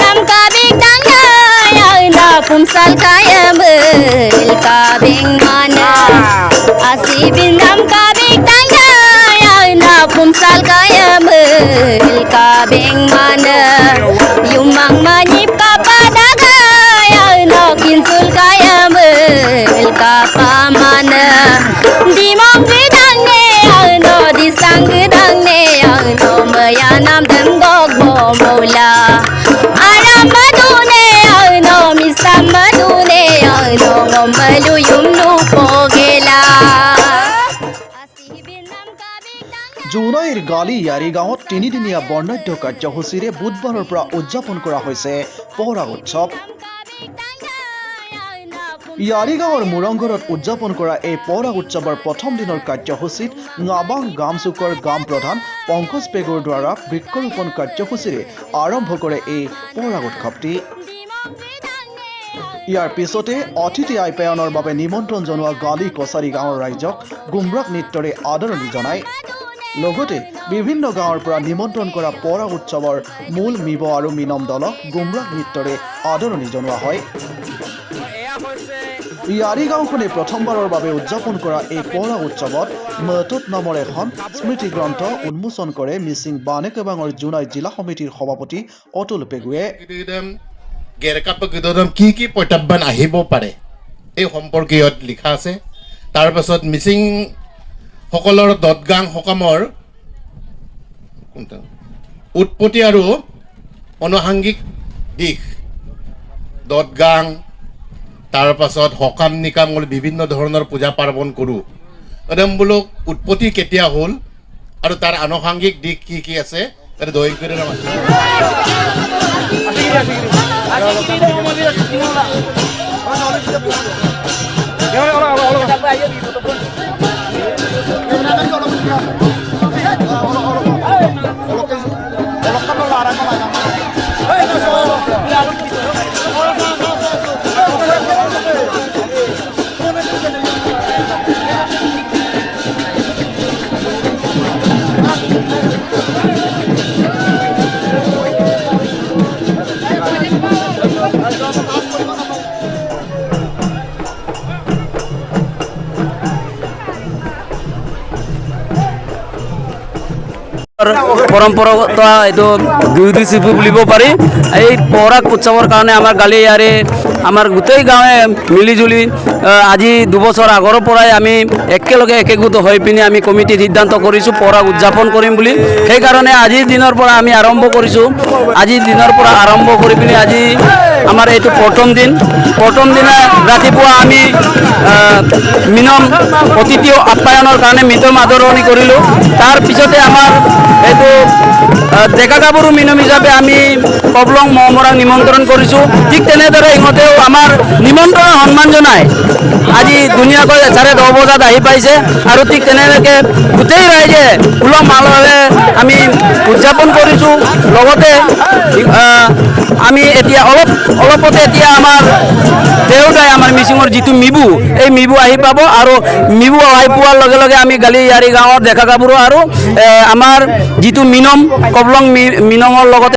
binam kabik tangai na pumsal kaya bel kabing mana asi binam kabik tangai na pumsal kaya bel kabing mana yumang manip kapadagay na kinsul kaya bel kapamana dimong bidang ne no disang bidang ne no mayanam dengok mola aram madune no misam madune no ngomalu yumnu pogela জুনাইৰ গালি ইয়াৰি গাঁৱত তিনিদিনীয়া বৰ্ণাঢ্য কাৰ্যসূচীৰে বুধবাৰৰ পৰা উদযাপন কৰা হৈছে পহৰা উৎসৱ। ইয়াৰি গাঁৱৰ মুৰংঘৰত উদযাপন কৰা এই পহৰা উৎসৱৰ প্ৰথম দিনৰ কাৰ্যসূচীত নাবাং গামচুকৰ গাম প্ৰধান পংকজ পেগুৰ দ্বাৰা বৃক্ষৰোপণ কাৰ্যসূচীৰে আৰম্ভ কৰে এই পহৰা উৎসৱটি। ইয়াৰ পিছতে অতিথি আপ্যায়নৰ বাবে নিমন্ত্ৰণ জনোৱা গালি কছাৰী গাঁৱৰ ৰাইজক গুমৰাগ নৃত্যৰে আদৰণি জনায়। লগতে বিভিন্ন গাঁৱৰ পৰা নিমন্ত্ৰণ কৰা পহৰা উৎসৱৰ মূল মিব আৰু মিনম দলক গুমৰাগ নৃত্যৰে আদৰণি জনোৱা হয়। ইয়াৰি গাঁওখনে প্ৰথমবাৰৰ বাবে উদযাপন কৰা এই পহৰা উৎসৱত মতুত নামৰ এখন স্মৃতি গ্ৰন্থ উন্মোচন কৰে মিচিং বানেকেবাঙৰ জুনাই জিলা সমিতিৰ সভাপতি অতুল পেগুৱে। কি কি প্ৰত্যাহ্বান আহিব পাৰে এই সম্পৰ্কীয়ত লিখা আছে। তাৰপাছত মিচিং সকলৰ দদগাং সকামৰ উৎপত্তি আৰু অনুসাংগিক দিশ, দদগাং, তাৰপাছত সকাম নিকাম বিভিন্ন ধৰণৰ পূজা পাৰ্বণ কৰোঁ। বোলক উৎপত্তি কেতিয়া হ'ল আৰু তাৰ আনুষাংগিক দিশ কি কি আছে তাতে দৈ কৰি পৰম্পৰাগত এইটো দুই শিল্পী বুলিব পাৰি। এই পহৰা উৎসৱৰ কাৰণে আমাৰ গালি ইয়াৰে আমাৰ গোটেই গাঁৱে মিলিজুলি আজি 2 বছৰ আগৰ পৰাই আমি একেলগে একগোট হৈ পিনি আমি কমিটিত সিদ্ধান্ত কৰিছোঁ পহৰা উদযাপন কৰিম বুলি। সেইকাৰণে আজিৰ দিনৰ পৰা আমি আৰম্ভ কৰিছোঁ। আজিৰ দিনৰ পৰা আৰম্ভ কৰি পিনি আজি আমাৰ এইটো প্ৰথম দিনা ৰাতিপুৱা আমি মিনম অতিথি আপ্যায়নৰ কাৰণে মিনম আদৰণি কৰিলোঁ। তাৰপিছতে আমাৰ এইটো ডেকা গাভৰু মিনম হিচাপে আমি কবলং মহমৰাক নিমন্ত্ৰণ কৰিছোঁ। ঠিক তেনেদৰে ইহঁতেও আমাৰ নিমন্ত্ৰণ সন্মান জনাই আজি ধুনীয়াকৈ 10:30 বজাত আহি পাইছে আৰু ঠিক তেনেকৈ গোটেই ৰাইজে উলহ মালহেৰে আমি উদযাপন কৰিছোঁ। লগতে আমি এতিয়া অলপতে এতিয়া আমাৰ দেউতাই আমাৰ মিচিঙৰ যিটো মিবু এই মিবু আহি পাব আৰু মিবু আহি পোৱাৰ লগে লগে আমি গালি ইয়াৰি গাঁৱৰ ডেকা গাভৰু আৰু আমাৰ যিটো মিনম কবলং মিনমৰ লগতে